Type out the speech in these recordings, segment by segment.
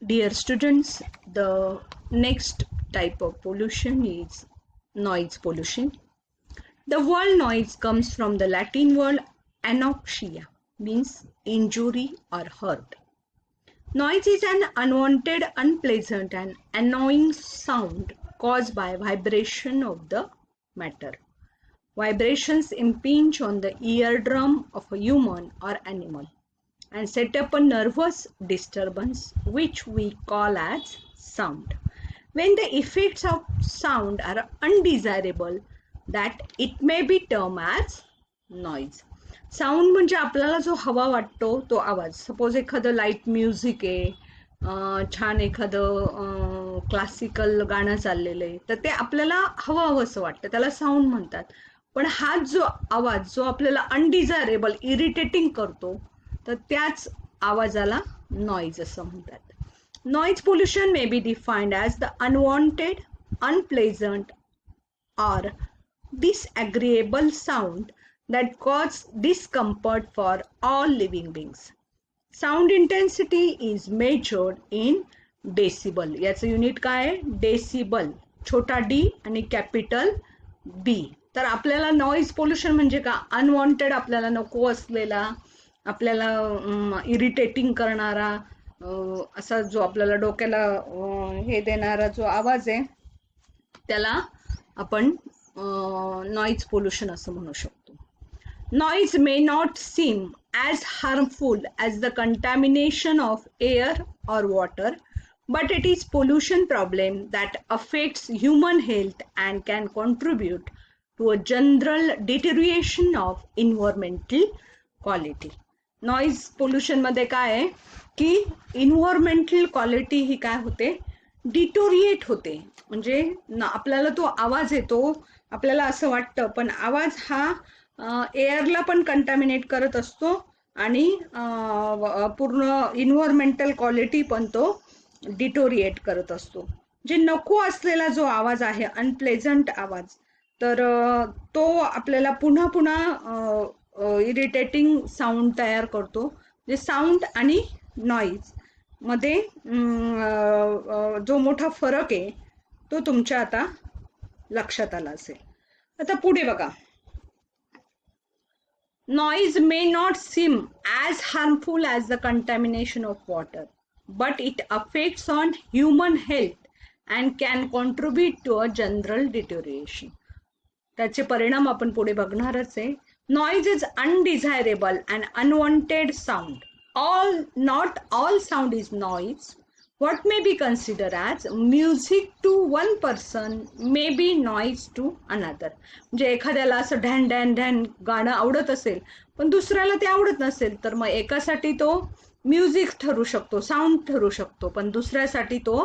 Dear students, the next type of pollution is noise pollution. The word noise comes from the Latin word anoxia, means injury or hurt. Noise is an unwanted, unpleasant, and annoying sound caused by vibration of the matter. Vibrations impinge on the eardrum of a human or animal and set up a nervous disturbance which we call as sound. When the effects of sound are undesirable, that it may be termed as noise. Sound म्हणजे आपल्याला जो हवा वाटतो तो आवाज. Suppose एखादं light music आहे, छान एखादं क्लासिकल गाणं चाललेलं आहे, तर ते आपल्याला हवं हवंसं वाटतं, त्याला साऊंड म्हणतात. पण हा जो आवाज जो आपल्याला अनडिझायरेबल इरिटेटिंग करतो, तर त्याच आवाजाला नॉइज असं म्हणतात. Noise pollution may be defined as the unwanted, unpleasant, or disagreeable sound that cause discomfort for all living beings. Sound intensity is measured in decibel. याचं युनिट काय आहे? डेसिबल, छोटा डी आणि कॅपिटल बी. तर आपल्याला नॉइज पोल्युशन म्हणजे का? Unwanted, आपल्याला नको असलेला, आपल्याला इरिटेटिंग करणारा, असा जो आपल्याला डोक्याला हे देणारा जो आवाज आहे, त्याला आपण नॉइज पोल्युशन असं म्हणू शकतो. Noise may not seem as harmful as the contamination of air or water, but it is pollution problem that affects human health and can contribute to a general deterioration of environmental quality. Noise pollution मध्ये काय आहे की environmental quality ही काय होते? Deteriorate होते. म्हणजे आपल्याला तो आवाज येतो, आपल्याला असं वाटतं, पण आवाज हा एअरला पण कंटॅमिनेट करत असतो आणि पूर्ण इन्व्हायरमेंटल क्वालिटी पण तो डिटोरिएट करत असतो. जे नको असलेला जो आवाज आहे, अनप्लेझंट आवाज, तर तो आपल्याला पुन्हा पुन्हा इरिटेटिंग साऊंड तयार करतो. जे साऊंड आणि नॉइज मध्ये जो मोठा फरक आहे तो तुमच्या आता लक्षात आला असेल. आता पुढे बघा. Noise may not seem as harmful as the contamination of water, but it affects on human health and can contribute to a general deterioration. त्याचे परिणाम आपण पुढे बघणारच आहे. Noise is undesirable and unwanted sound. Not all sound is noise. What may be considered as music to one person may be noise to another. म्हणजे एखाद्याला असं ढॅन ढॅन ढॅन गाणं आवडत असेल, पण दुसऱ्याला ते आवडत नसेल, तर मग एकासाठी तो म्युझिक ठरू शकतो, साऊंड ठरू शकतो, पण दुसऱ्यासाठी तो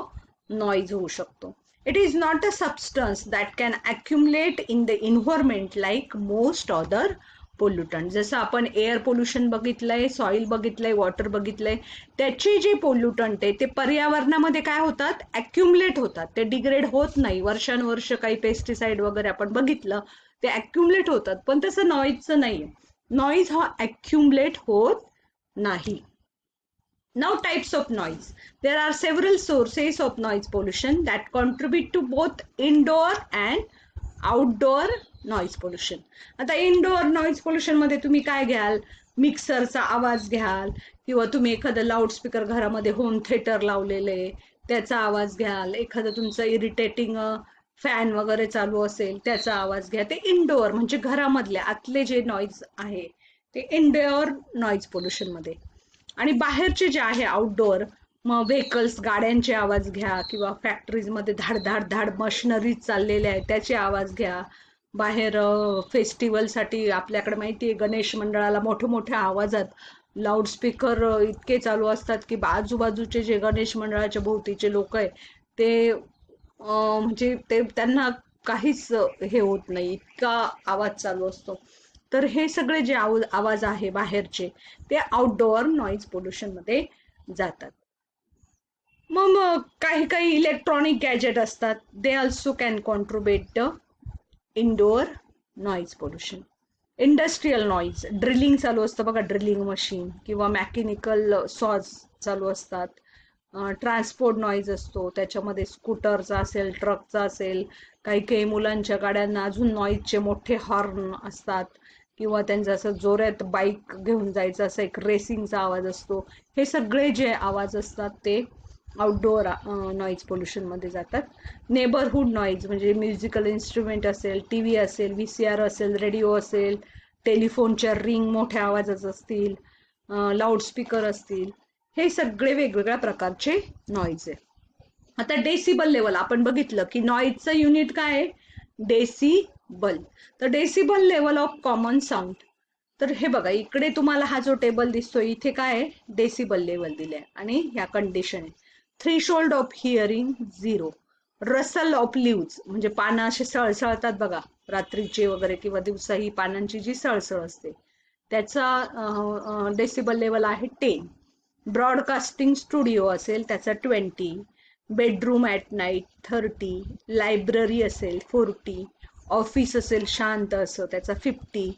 नॉइज होऊ शकतो. It is not a substance that can accumulate in the environment like most other pollutant. जसं आपण एअर पोल्युशन बघितलंय, सॉइल बघितलंय, वॉटर बघितलंय, त्याचे जे पोल्युटंट आहे ते पर्यावरणामध्ये काय होतात? ॲक्युमुलेट होतात. ते डिग्रेड होत नाही. वर्षानुवर्ष काही पेस्टिसाइड वगैरे आपण बघितलं, ते ॲक्युमुलेट होतात. पण तसं नॉइजचं नाही. नॉइज हा ॲक्युमुलेट होत नाही. Now, types of noise. There are several sources of noise pollution that contribute to both indoor and outdoor noise pollution. आता इनडोअर नॉइज पोल्युशन मध्ये तुम्ही काय घ्याल? मिक्सरचा आवाज घ्याल, किंवा तुम्ही एखादं लाऊडस्पीकर घरामध्ये होम थिएटर लावलेले त्याचा आवाज घ्याल, एखादं तुमचं इरिटेटिंग फॅन वगैरे चालू असेल त्याचा आवाज घ्या. ते इनडोअर म्हणजे घरामधले आतले जे नॉइज आहे ते इनडोअर नॉइज पोल्युशन मध्ये. आणि बाहेरचे जे आहे आउटडोअर, मग व्हेकल्स, गाड्यांचे आवाज घ्या, किंवा फॅक्टरीज मध्ये धाड धाड धाड मशिनरीज चाललेल्या आहेत त्याचे आवाज घ्या. बाहेर फेस्टिवलसाठी आपल्याकडे माहितीये गणेश मंडळाला मोठ्या मोठ्या आवाजात लाऊडस्पीकर इतके चालू असतात की आजूबाजूचे जे गणेश मंडळाच्या भोवतीचे लोक आहे ते म्हणजे ते त्यांना काहीच हे होत नाही, इतका आवाज चालू असतो. तर हे सगळे जे आवाज आहे बाहेरचे ते आउटडोअर नॉइज पोल्युशन मध्ये जातात. मग काही काही इलेक्ट्रॉनिक गॅजेट असतात, they also can contribute the indoor noise pollution. Industrial noise, drilling चालू असतं बघा, ड्रिलिंग मशीन किंवा मॅकॅनिकल सॉज चालू असतात, ट्रान्सपोर्ट नॉईज असतो, त्याच्यामध्ये स्कूटरचा असेल, ट्रकचा असेल, काही काही मुलांच्या गाड्यांना अजून नॉईजचे मोठे हॉर्न असतात, किंवा त्यांचा असं जोरात बाईक घेऊन जायचं असं एक रेसिंगचा आवाज असतो. हे सगळे जे आवाज असतात ते आउटडोअर नॉईज पोल्युशन मध्ये जातात. नेबरहुड नॉईज म्हणजे म्युझिकल इन्स्ट्रुमेंट असेल, टीव्ही असेल, VCR असेल, रेडिओ असेल, टेलिफोनच्या रिंग मोठ्या आवाजाच असतील, लाऊडस्पीकर असतील, हे सगळे वेगवेगळ्या प्रकारचे नॉईज आहे. आता डेसिबल लेवल आपण बघितलं की नॉईजचं युनिट काय आहे, डेसिबल. तर decibel level of common sound. तर हे बघा इकडे तुम्हाला हा जो टेबल दिसतोय इथे काय आहे, डेसिबल लेवल दिले आणि ह्या कंडिशन आहे. Threshold of hearing 0. Rustle of leaves म्हणजे पानं असे सळसळतात बघा रात्रीचे वगैरे किंवा दिवसा, ही पानांची जी सळसळ असते त्याचा डेसिबल लेवल आहे 10. ब्रॉडकास्टिंग स्टुडिओ असेल त्याचा 20. Bedroom at night 30. लायब्ररी असेल 40. ऑफिस असेल शांत असं त्याचा 50.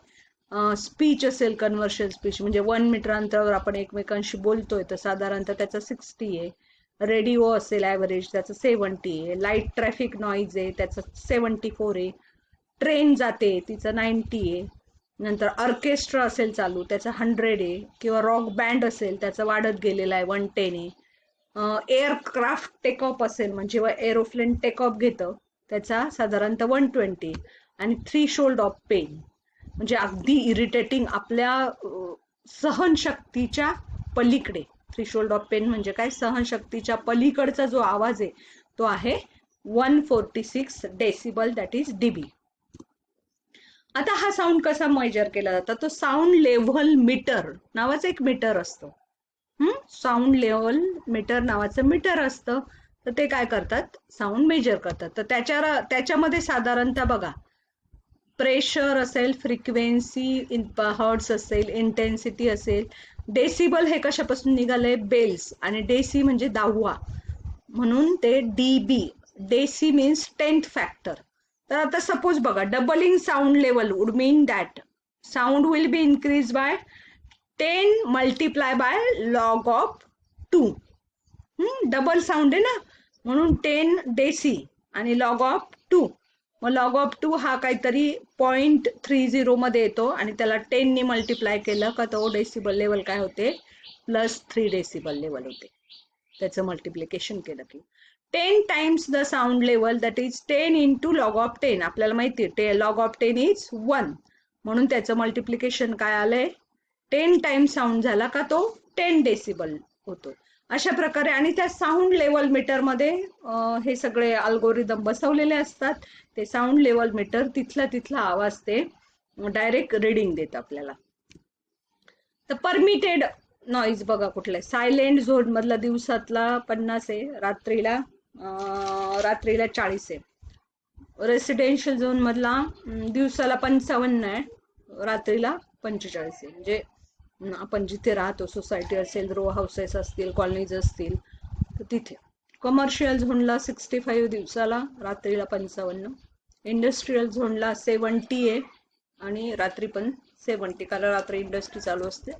स्पीच असेल कन्व्हर्शन स्पीच म्हणजे 1 मीटर अंतरावर आपण एकमेकांशी बोलतोय तर साधारणतः त्याचा 60 आहे. रेडिओ असेल ॲव्हरेज त्याचं 70 आहे. लाईट ट्रॅफिक नॉईज आहे त्याचं 74 आहे. ट्रेन जाते तिचं 90 आहे. नंतर ऑर्केस्ट्रा असेल चालू त्याचा 100 आहे. किंवा रॉक बँड असेल त्याचा वाढत गेलेला आहे 110 आहे. एअरक्राफ्ट टेकऑफ असेल म्हणजे एरोप्लेन टेकऑफ घेतं त्याचा साधारणतः 120. आणि थ्रीशोल्ड ऑफ पेन म्हणजे अगदी इरिटेटिंग आपल्या सहनशक्तीच्या पलीकडे. थ्रीशोल्ड ऑफ पेन म्हणजे काय, सहनशक्तीच्या पलीकडचा जो आवाज आहे तो आहे 146 डेसिबल, दॅट इज डीबी. आता हा साऊंड कसा मेजर केला जातो, तो साऊंड लेव्हल मीटर नावाचं एक मीटर असतं. साऊंड लेव्हल मीटर नावाचं मीटर असतं. तर ते काय करतात, साऊंड मेजर करतात. तर त्याच्यामध्ये साधारणतः बघा प्रेशर असेल, फ्रिक्वेन्सी हर्ट्स असेल, इंटेन्सिटी असेल. डेसिबल हे कशापासून निघाले, बेल्स, आणि डेसी म्हणजे 10वा म्हणून ते dB. Deci means 10th factor. तर आता सपोज बघा doubling sound level would mean that sound will be increase by 10 multiply by log of 2. Double sound आहे ना म्हणून 10 डेसी आणि लॉग ऑफ 2. मग लॉग ऑफ 2 हा काहीतरी 0.30 मध्ये येतो आणि त्याला 10 ने मल्टिप्लाय केलं का तो डेसिबल लेवल काय होते, +3 डेसिबल लेवल होते. त्याचं मल्टिप्लिकेशन केलं की 10 times the sound level that is 10 into log of 10. आपल्याला माहिती आहे लॉग ऑफ 10 इज 1 म्हणून त्याचं मल्टिप्लिकेशन काय आलंय, 10 टाइम्स साऊंड झाला का तो 10 डेसिबल होतो. अशा प्रकारे. आणि त्या साऊंड लेवल मीटर मध्ये हे सगळे अल्गोरिदम बसवलेले असतात. ते साऊंड लेवल मीटर तिथला आवाज ते डायरेक्ट रीडिंग देत आपल्याला. तर परमिटेड नॉईज बघा कुठले, सायलेंट झोन मधला दिवसातला 50 आहे, रात्रीला 40 आहे. रेसिडेन्शियल झोन मधला दिवसाला 55 आहे, रात्रीला 45 आहे. म्हणजे आपण जिथे राहतो सोसायटी असेल, रो हाऊसेस असतील, कॉलनीज असतील तर तिथे. कमर्शियल झोनला 65 दिवसाला, रात्रीला 55. इंडस्ट्रीयल झोनला 70 आहे आणि रात्री पण 70 कारण रात्री इंडस्ट्री चालू असते.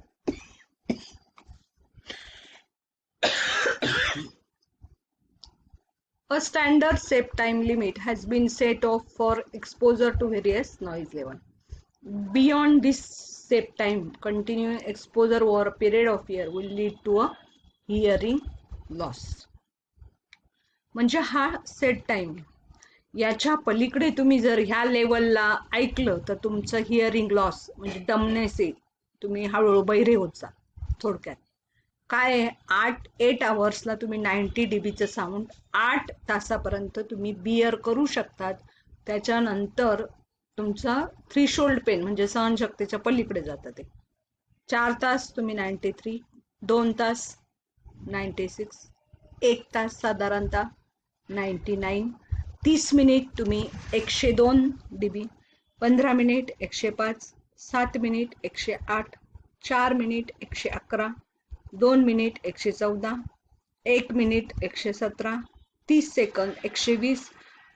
A standard set time limit has been set off for exposure to various noise level. Beyond this set time, continuing exposure over a period of year will lead to a hearing loss. म्हणजे हा set time, याच्या पलीकडे तुम्ही जर ह्या लेवलला ऐकलं तर तुमचं हिअरिंग लॉस म्हणजे डमनेस येईल, तुम्ही हळूहळू बहिरे होत जा. थोडक्यात काय, 8 आवर्सला तुम्ही 90 डीबीचं साऊंड 8 तासापर्यंत तुम्ही बिअर करू शकतात. त्याच्यानंतर तुमचा थ्रीशोल्ड पेन म्हणजे सहनशक्तीच्या पलीकडे जातं ते. 4 तास तुम्ही 93, 2 तास 96, 1 तास साधारणतः 99, 30 मिनिट तुम्ही 102 dB, 15 minute 105, 7 minute 108, 4 minute 111, 2 minute 114, 1 minute 117, 30 second 120.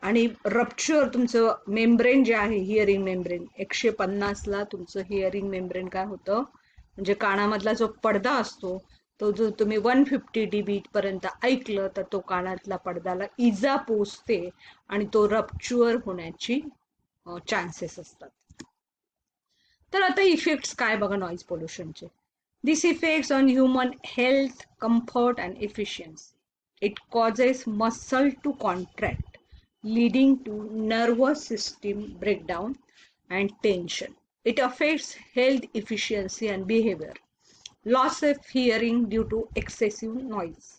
आणि रप्चर तुमचं मेम्ब्रेन जे आहे हिअरिंग मेम्ब्रेन 150 ला तुमचं हिअरिंग मेम्ब्रेन काय होतं म्हणजे कानामधला जो पडदा असतो तो जो तुम्ही 150 dB पर्यंत ऐकलं तर तो कानातला पडद्याला इजा पोचते आणि तो रप्च्युअर होण्याची चान्सेस असतात. तर आता इफेक्ट्स काय बघा नॉइज पोल्युशनचे. This effects on human health, comfort and efficiency. It causes muscle to contract, leading to nervous system breakdown and tension. It affects health, efficiency, and behavior. Loss of hearing due to excessive noise.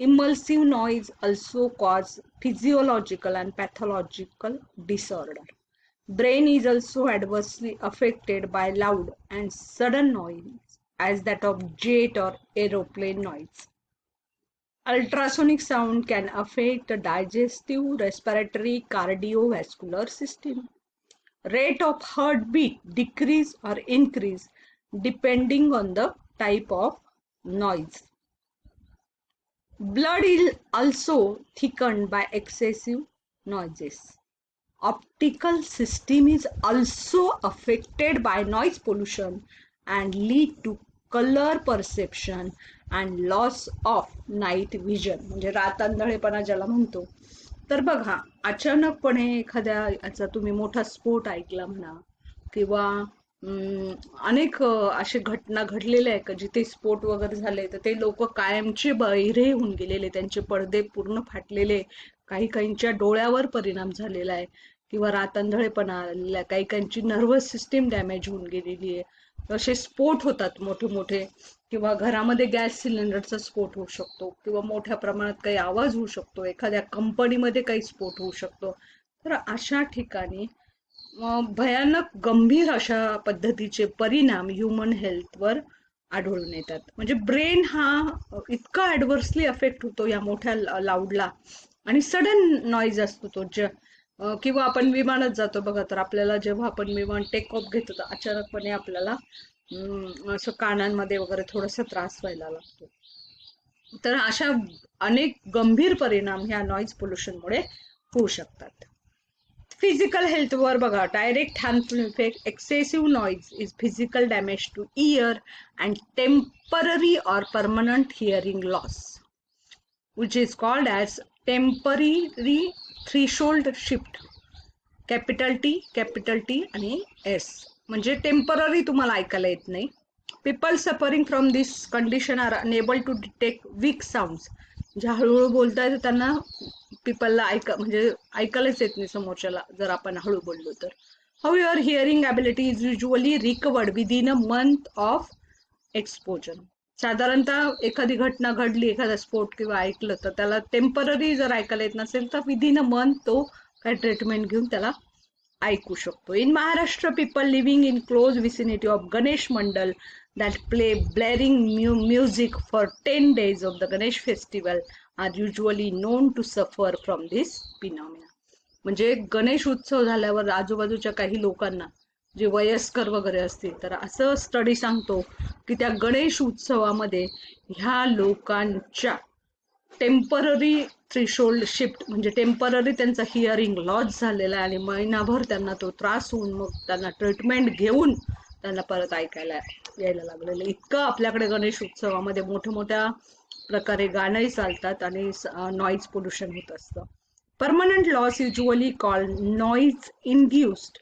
Immersive noise also cause physiological and pathological disorder. Brain is also adversely affected by loud and sudden noise as that of jet or aeroplane noise. Ultrasonic sound can affect the digestive, respiratory, cardiovascular system. Rate of heartbeat decrease or increase depending on the type of noise. Blood is also thickened by excessive noises. Optical system is also affected by noise pollution and lead to color perception and loss of night vision, म्हणजे रातांधळेपणा ज्याला म्हणतो. तर बघा, अचानकपणे एखाद्या याचा तुम्ही मोठा स्फोट ऐकला म्हणा किंवा अनेक असे घटना घडलेल्या आहे का जिथे स्फोट वगैरे झाले तर ते लोक कायमचे बहिरे होऊन गेलेले, त्यांचे पडदे पूर्ण फाटलेले, काही काहींच्या डोळ्यावर परिणाम झालेला आहे किंवा रातांधळेपणा आलेला, काही काहींची नर्व्हस सिस्टीम डॅमेज होऊन गेलेली आहे. असे स्फोट होतात मोठे मोठे, किंवा घरामध्ये गॅस सिलेंडरचा स्फोट होऊ शकतो किंवा मोठ्या प्रमाणात काही आवाज होऊ शकतो, एखाद्या कंपनीमध्ये काही स्फोट होऊ शकतो. तर अशा ठिकाणी भयानक गंभीर अशा पद्धतीचे परिणाम ह्युमन हेल्थवर आढळून येतात. म्हणजे ब्रेन हा इतका ऍडव्हर्सली अफेक्ट होतो या मोठ्या लाऊडला, आणि सडन नॉइज असतो तो. किंवा आपण विमानात जातो बघा, तर आपल्याला जेव्हा आपण विमान टेक ऑफ घेतो तर अचानकपणे आपल्याला असं कानांमध्ये वगैरे थोडासा त्रास व्हायला लागतो. तर अशा अनेक गंभीर परिणाम ह्या नॉइज पोल्युशनमुळे होऊ शकतात. फिजिकल हेल्थवर बघा, direct harmful effect. Excessive noise is physical damage to ear and temporary और permanent hearing loss, which is called as temporary threshold shift. Capital T आणि एस, म्हणजे टेम्पररी तुम्हाला ऐकायला येत नाही. People suffering from this condition are unable to detect weak sounds. जे हळूहळू बोलताय त्यांना पीपलला म्हणजे ऐकायलाच येत नाही समोरच्याला जर आपण हळू बोललो तर. However hearing ability is usually recovered within a month of exposure. साधारणतः एखादी घटना घडली, एखादा स्फोट किंवा ऐकलं तर त्याला टेम्पररी जर ऐकायला येत नसेल तर विदिन अ मंथ तो काय ट्रीटमेंट घेऊन त्याला ऐकू शकतो. In Maharashtra, people living in close vicinity of Ganesh Mandal that play blaring music for 10 days of the Ganesh festival are usually known to suffer from this phenomena. म्हणजे गणेश उत्सव झाल्यावर आजूबाजूच्या काही लोकांना जे वयस्कर वगैरे असतील तर असं स्टडी सांगतो की त्या गणेश उत्सवामध्ये ह्या लोकांच्या टेम्पररी थ्रेशोल्ड शिफ्ट, म्हणजे टेम्पररी त्यांचा हिअरिंग लॉस झालेला आहे आणि महिनाभर त्यांना तो त्रास होऊन मग त्यांना ट्रीटमेंट घेऊन त्यांना परत ऐकायला यायला लागलेलं. इतकं आपल्याकडे गणेश उत्सवामध्ये मोठ्या मोठ्या प्रकारे गाणंही चालतात आणि नॉइज पोल्युशन होत असतं. Permanent loss usually called noise induced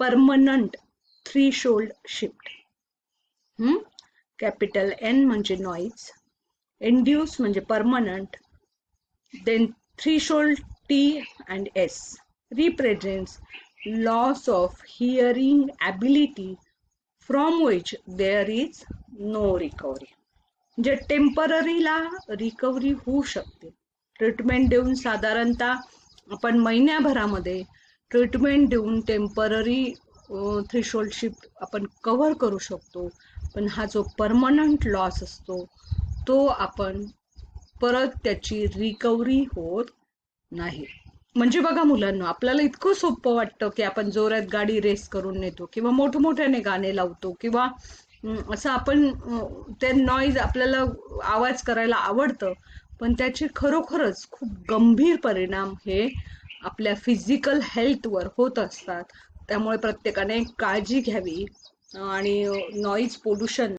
permanent threshold shift. Capital N म्हणजे नॉइज, इंड्यूस म्हणजे permanent, then threshold T and S represents loss of hearing ability from which there is no recovery. म्हणजे टेम्पररीला recovery होऊ शकते treatment देऊन. साधारणतः आपण महिन्याभरामध्ये treatment देऊन temporary threshold shift आपण कव्हर करू शकतो, पण हा जो परमनंट लॉस असतो तो आपण परत त्याची रिकव्हरी होत नाही. म्हणजे बघा मुलांना, आपल्याला इतकं सोपं वाटतं की आपण जोरात गाडी रेस करून नेतो किंवा मोठमोठ्याने गाणे लावतो किंवा असं आपण ते नॉइज आपल्याला आवाज करायला आवडतं, पण त्याचे खरोखरच खूप गंभीर परिणाम हे आपल्या फिजिकल हेल्थवर होत असतात. त्यामुळे प्रत्येकाने काळजी घ्यावी आणि नॉइज पोल्युशन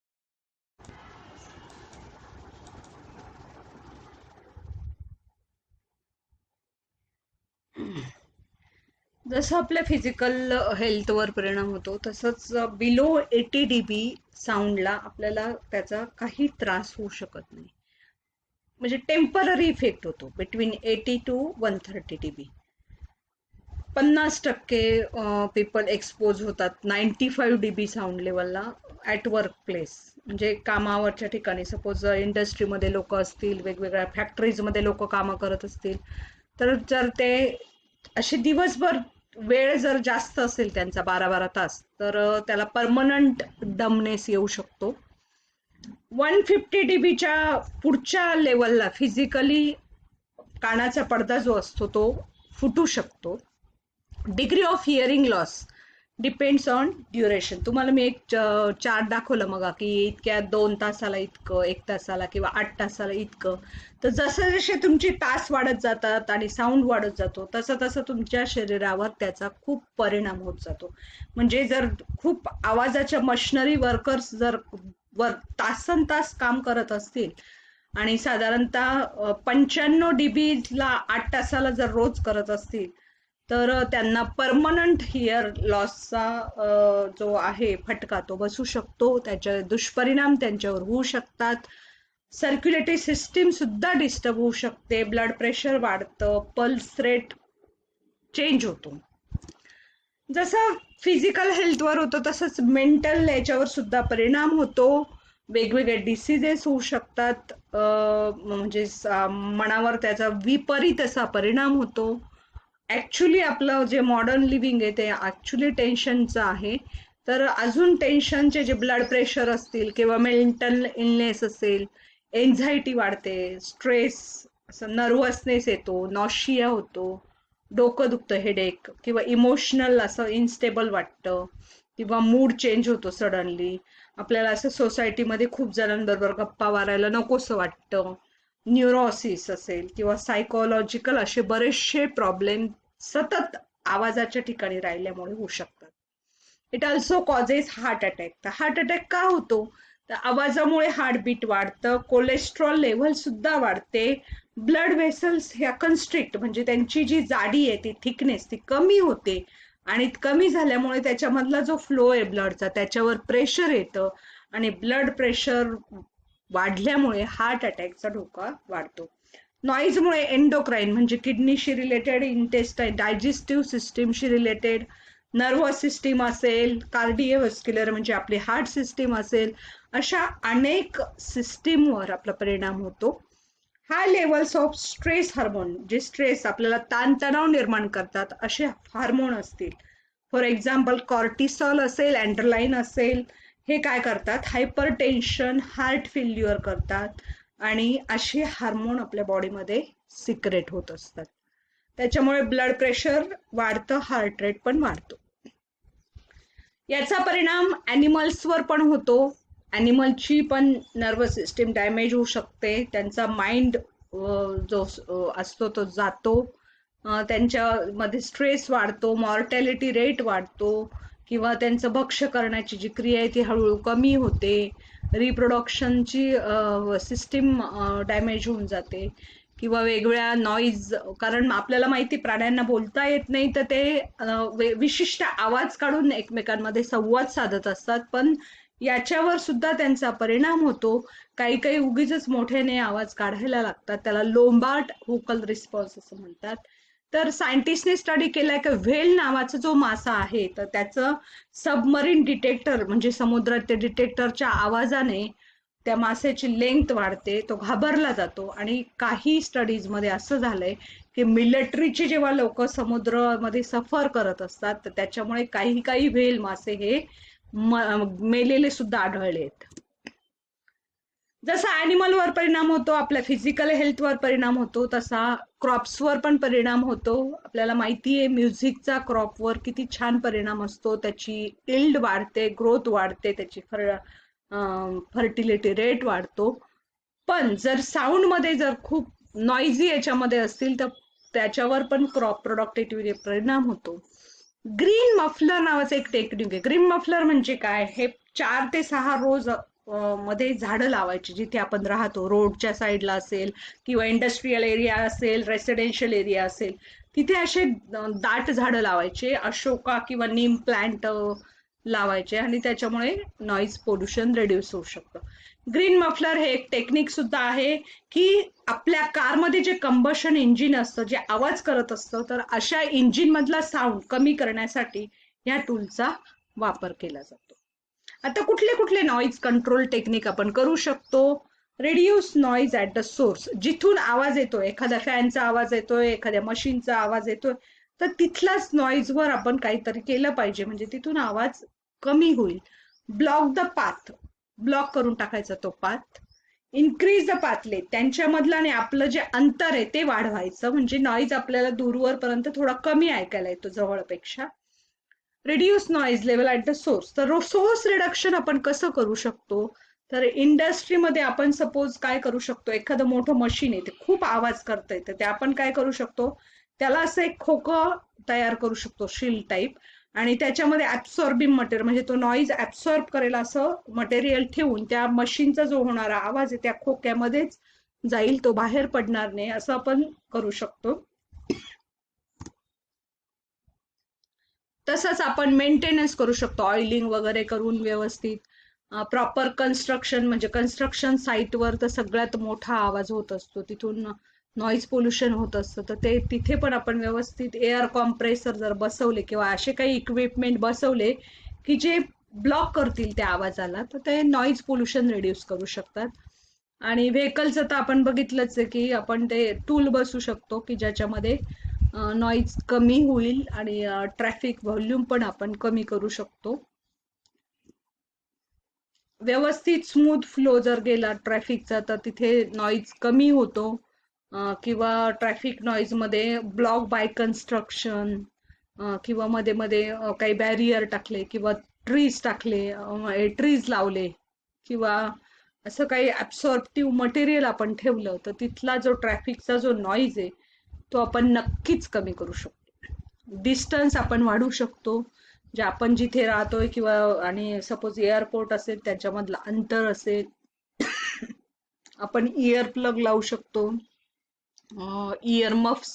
जसं आपल्या फिजिकल हेल्थवर परिणाम होतो तसंच बिलो 80 dB साऊंडला आपल्याला त्याचा काही त्रास होऊ शकत नाही. म्हणजे टेम्पररी इफेक्ट होतो between 80 to 130 dB. 50% people expose होतात 95 dB साऊंड लेवलला ॲट वर्क प्लेस. म्हणजे कामावरच्या ठिकाणी सपोज इंडस्ट्रीमध्ये लोक असतील, वेगवेगळ्या फॅक्टरीजमध्ये लोक कामं करत असतील, तर जर ते असे दिवसभर वेळ जर जास्त असेल त्यांचा 12-12 तास, तर त्याला परमनंट डमनेस येऊ शकतो. 150 dBच्या पुढच्या लेवलला फिजिकली कानाचा पडदा जो असतो तो फुटू शकतो. Degree of hearing loss depends on duration. तुम्हाला मी एक चार्ट दाखवलं मग की इतक्या 2 तासाला इतकं, 1 तासाला किंवा 8 तासाला इतकं. तर जसं जसे तुमचे तास वाढत जातात आणि साऊंड वाढत जातो तसं तसं तुमच्या शरीरावर त्याचा खूप परिणाम होत जातो. म्हणजे जर खूप आवाजाच्या मशिनरी वर्कर्स जर तासन तास काम करत असतील आणि साधारणतः 95 dB 8 तासाला जर रोज करत असतील, तर त्यांना परमनंट हिअर लॉसचा जो आहे फटका तो बसू शकतो. त्याचे दुष्परिणाम त्यांच्यावर होऊ शकतात. सर्क्युलेटरी सिस्टीम सुद्धा डिस्टर्ब होऊ शकते, ब्लड प्रेशर वाढतं, पल्स रेट चेंज होतो. जसं फिजिकल हेल्थवर होतो तसंच मेंटल याच्यावर सुद्धा परिणाम होतो. वेगवेगळे डिसीजेस होऊ शकतात. म्हणजे मनावर त्याचा विपरीत असा परिणाम होतो. ऍक्च्युली आपलं जे मॉडर्न लिव्हिंग आहे ते ऍक्च्युली टेन्शनचं आहे. तर अजून टेन्शनचे जे ब्लड प्रेशर असतील किंवा मेंटल इलनेस असेल, एन्झायटी वाढते, स्ट्रेस, असं नर्वसनेस येतो, नॉशिया होतो, डोकं दुखतं, हेडेक, किंवा इमोशनल असं इनस्टेबल वाटतं, किंवा मूड चेंज होतो सडनली. आपल्याला असं सोसायटीमध्ये खूप जणांबरोबर गप्पा मारायला नकोसं वाटतं. न्यूरोसिस असेल किंवा सायकोलॉजिकल असे बरेचसे प्रॉब्लेम सतत आवाजाच्या ठिकाणी राहिल्यामुळे होऊ शकतात. It also causes heart attack. तर हार्ट अटॅक का होतो? तर आवाजामुळे हार्टबीट वाढतं, कोलेस्ट्रॉल लेव्हल सुद्धा वाढते, ब्लड व्हेसल्स ह्या कन्स्ट्रिक्ट म्हणजे त्यांची जी जाडी आहे ती थिकनेस ती कमी होते, आणि कमी झाल्यामुळे त्याच्यामधला जो फ्लो आहे ब्लडचा त्याच्यावर प्रेशर येतं, आणि ब्लड प्रेशर वाढल्यामुळे हार्ट अटॅकचा धोका वाढतो. नॉईजमुळे एंडोक्राईन म्हणजे किडनीशी रिलेटेड, इंटेस्टाईन डायजेस्टिव्ह सिस्टीमशी रिलेटेड, नर्वस सिस्टीम असेल, कार्डिओव्हास्क्युलर म्हणजे आपली हार्ट सिस्टीम असेल, अशा अनेक सिस्टीमवर आपला परिणाम होतो. हाय लेवल्स ऑफ स्ट्रेस हार्मोन, जे स्ट्रेस आपल्याला ताणतणाव निर्माण करतात असे हार्मोन असतील, फॉर एक्झाम्पल कॉर्टिसॉल असेल, अँड्रलाईन असेल, हे काय करतात? हायपर टेन्शन, हार्ट फेल्युअर करतात, आणि असे हार्मोन आपल्या बॉडीमध्ये सिक्रेट होत असतात. त्याच्यामुळे ब्लड प्रेशर वाढतं, हार्ट रेट पण वाढतो. याचा परिणाम ॲनिमल्सवर पण होतो. ॲनिमलची पण नर्वस सिस्टीम डॅमेज होऊ शकते, त्यांचा माइंड जो असतो तो जातो, त्यांच्यामध्ये स्ट्रेस वाढतो, मॉर्टॅलिटी रेट वाढतो, किंवा त्यांचं भक्ष्य करण्याची जी क्रिया आहे ती हळूहळू कमी होते, रिप्रोडक्शनची सिस्टीम डॅमेज होऊन जाते, किंवा वेगवेगळ्या नॉईज, कारण आपल्याला माहिती प्राण्यांना बोलता येत नाही तर ते विशिष्ट आवाज काढून एकमेकांमध्ये संवाद साधत असतात, पण याच्यावर सुद्धा त्यांचा परिणाम होतो. काही काही उगीच मोठ्याने आवाज काढायला लागतात, त्याला लोंबार्ड व्होकल रिस्पॉन्स असं म्हणतात. तर सायंटिस्टने स्टडी केलाय की व्हेल नावाचा जो मासा आहे तर त्याचं सबमरीन डिटेक्टर म्हणजे समुद्रात डिटेक्टरच्या आवाजाने त्या मासेची लेंथ वाढते, तो घाबरला जातो. आणि काही स्टडीज मध्ये असं झालंय की मिलिटरीचे जेव्हा लोक समुद्रामध्ये सफर करत असतात तर त्याच्यामुळे काही काही व्हेल मासे हे मेलेले सुद्धा आढळलेत. जसा ॲनिमलवर परिणाम होतो, आपल्या फिजिकल हेल्थवर परिणाम होतो, तसा क्रॉप्सवर पण परिणाम होतो. आपल्याला माहिती आहे म्युझिकचा क्रॉपवर किती छान परिणाम असतो, त्याची इल्ड वाढते, ग्रोथ वाढते, त्याची फर्टिलिटी रेट वाढतो. पण जर साऊंड मध्ये जर खूप नॉइझी याच्यामध्ये असतील तर त्याच्यावर पण क्रॉप प्रोडक्टिव्हिटी परिणाम होतो. ग्रीन मफलर नावाचं एक टेक्निक आहे. ग्रीन मफलर म्हणजे काय? हे 4 ते 6 रोज मध्ये झाडं लावायची जिथे आपण राहतो, रोडच्या साईडला असेल किंवा इंडस्ट्रीयल एरिया असेल, रेसिडेन्शियल एरिया असेल, तिथे असे दाट झाडं लावायचे, अशोका किंवा नीम प्लांट लावायचे आणि त्याच्यामुळे नॉईज पोल्युशन रिड्यूस होऊ शकतं. ग्रीन मफलर हे एक टेक्निक सुद्धा आहे की आपल्या कारमध्ये जे कंबशन इंजिन असतं, जे आवाज करत असतं, तर अशा इंजिन मधला साऊंड कमी करण्यासाठी या टूलचा वापर केला जातो. आता कुठले कुठले नॉईज कंट्रोल टेक्निक आपण करू शकतो? Reduce noise at the source. जिथून आवाज येतोय, एखाद्या फॅनचा आवाज येतोय, एखाद्या मशीनचा आवाज येतोय, तर तिथलाच नॉईज वर आपण काहीतरी केलं पाहिजे, म्हणजे तिथून आवाज कमी होईल. ब्लॉक द पाथ, ब्लॉक करून टाकायचा तो पाथ. इन्क्रीज द पाथले, त्यांच्यामधलं आणि आपलं जे अंतर आहे ते वाढवायचं, म्हणजे नॉईज आपल्याला दूरवर पर्यंत थोडा कमी ऐकायला येतो जवळपेक्षा. Reduce noise level at the source. तर सोर्स रिडक्शन आपण कसं करू शकतो? तर इंडस्ट्रीमध्ये आपण सपोज काय करू शकतो, एखादं मोठं मशीन आहे ते खूप आवाज करतंय, तर ते आपण काय करू शकतो, त्याला असं एक खोकं तयार करू शकतो, शील टाईप, आणि त्याच्यामध्ये ऍब्सॉर्बिंग मटेरियल, म्हणजे तो नॉईज ऍब्सॉर्ब करेल असं मटेरियल ठेवून त्या मशीनचा जो होणारा आवाज आहे त्या खोक्यामध्येच जाईल, तो बाहेर पडणार नाही, असं आपण करू शकतो. तसंच आपण मेंटेनन्स करू शकतो, ऑइलिंग वगैरे करून व्यवस्थित. प्रॉपर कन्स्ट्रक्शन, म्हणजे कन्स्ट्रक्शन साईटवर तर सगळ्यात मोठा आवाज होत असतो, तिथून नॉईज पोल्युशन होत असतं, तर ते तिथे पण आपण व्यवस्थित एअर कॉम्प्रेसर जर बसवले किंवा असे काही इक्विपमेंट बसवले की जे ब्लॉक करतील त्या आवाजाला, तर ते नॉईज पोल्युशन रिड्यूस करू शकतात. आणि व्हेकलचं तर आपण बघितलंच आहे की आपण ते टूल बसू शकतो की ज्याच्यामध्ये नॉईज कमी होईल आणि ट्रॅफिक व्हॉल्यूम पण आपण कमी करू शकतो. व्यवस्थित स्मूथ फ्लो जर गेला ट्रॅफिकचा, तर तिथे नॉईज कमी होतो. किंवा ट्रॅफिक नॉईज मध्ये ब्लॉक बाय कन्स्ट्रक्शन किंवा मध्ये मध्ये काही बॅरियर टाकले किंवा ट्रीज टाकले, ट्रीज लावले किंवा असं काही ऍब्सॉर्प्टिव्ह मटेरियल आपण ठेवलं, तर तिथला जो ट्रॅफिकचा जो नॉईज आहे तो आपण नक्कीच कमी करू शकतो. डिस्टन्स आपण वाढवू शकतो, जे आपण जिथे राहतोय किंवा आणि सपोज एअरपोर्ट असेल त्याच्यामधलं अंतर असेल, आपण इयर प्लग लावू शकतो, इयर मफ्स,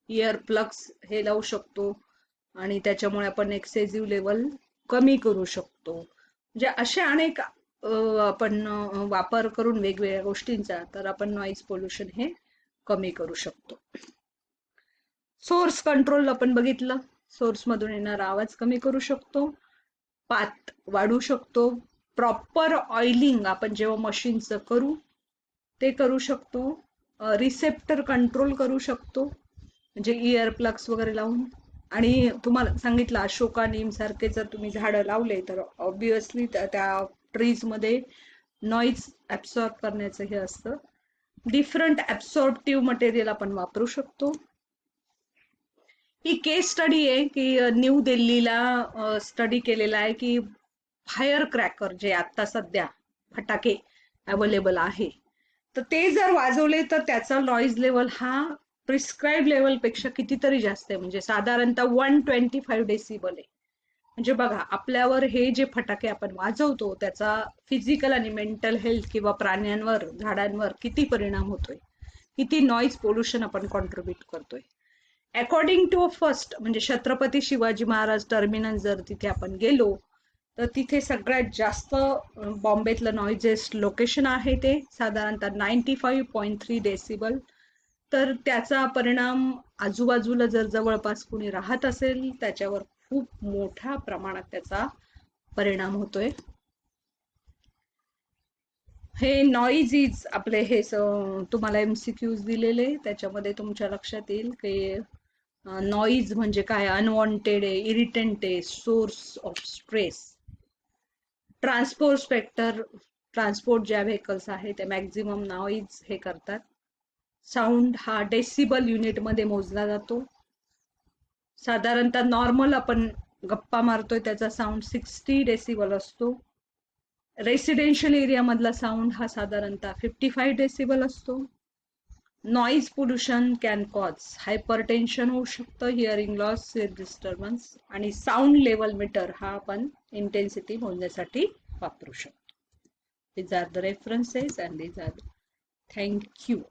इयर प्लग्स हे लावू शकतो आणि त्याच्यामुळे आपण एक्सेसिव्ह लेवल कमी करू शकतो. म्हणजे असे अनेक आपण वापर करून वेगवेगळ्या गोष्टींचा, तर आपण नॉईज पोल्युशन हे कमी करू शकतो. सोर्स कंट्रोल आपण बघितलं, सोर्स मधून येणारा आवाज कमी करू शकतो, पाथ वाढवू शकतो, प्रॉपर ऑइलिंग आपण जेव्हा मशीनचं करू ते करू शकतो, रिसेप्टर कंट्रोल करू शकतो, म्हणजे इयर प्लग्स वगैरे लावून. आणि तुम्हाला सांगितलं अशोका नीम सारखे जर तुम्ही झाडं लावले तर ऑब्विसली त्या ट्रीज मध्ये नॉईज ऍब्सॉर्ब करण्याचं हे असतं. डिफरंट ऍब्सॉर्प्टिव्ह मटेरियल आपण वापरू शकतो. ही केस स्टडी आहे की न्यू दिल्लीला स्टडी केलेला आहे की फायर क्रॅकर जे आता सध्या फटाके अवेलेबल आहे, तर ते जर वाजवले तर त्याचा नॉईज लेवल हा प्रिस्क्राईब लेवल पेक्षा कितीतरी जास्त आहे, म्हणजे साधारणतः 125 डेसिबल आहे. म्हणजे बघा आपल्यावर हे जे फटाके आपण वाजवतो त्याचा फिजिकल आणि मेंटल हेल्थ किंवा प्राण्यांवर, झाडांवर किती परिणाम होतोय, किती नॉईज पोल्युशन आपण कॉन्ट्रीब्युट करतोय. अकॉर्डिंग टू फर्स्ट, म्हणजे छत्रपती शिवाजी महाराज टर्मिनस जर तिथे आपण गेलो तर तिथे सगळ्यात जास्त बॉम्बेतलं नॉइजेस्ट लोकेशन आहे, ते साधारणतः 95.3 डेसिबल. तर त्याचा परिणाम आजूबाजूला जर जवळपास कुणी राहत असेल त्याच्यावर खूप मोठ्या प्रमाणात त्याचा परिणाम होतोय. हे नॉईज इज आपले हे तुम्हाला MCQs दिलेले, त्याच्यामध्ये तुमच्या लक्षात येईल की नॉईज म्हणजे काय, अनवॉन्टेड आहे, इरिटेंट आहे, source of stress. Transport spectre, transport ज्या व्हेकल्स आहे ते मॅक्झिमम नॉईज हे करतात. साऊंड हा डेसिबल युनिट मध्ये मोजला जातो. साधारणतः नॉर्मल आपण गप्पा मारतोय त्याचा साऊंड 60 डेसिबल असतो. रेसिडेन्शियल एरिया मधला साऊंड हा साधारणतः 55 डेसिबल असतो. Noise pollution can cause hypertension होऊ शकतं, हिअरिंग लॉस, स्लीप डिस्टर्बन्स. आणि साऊंड लेवल मीटर हा आपण इंटेन्सिटी मोजण्यासाठी वापरू शकतो. These are the references and these are the, thank you.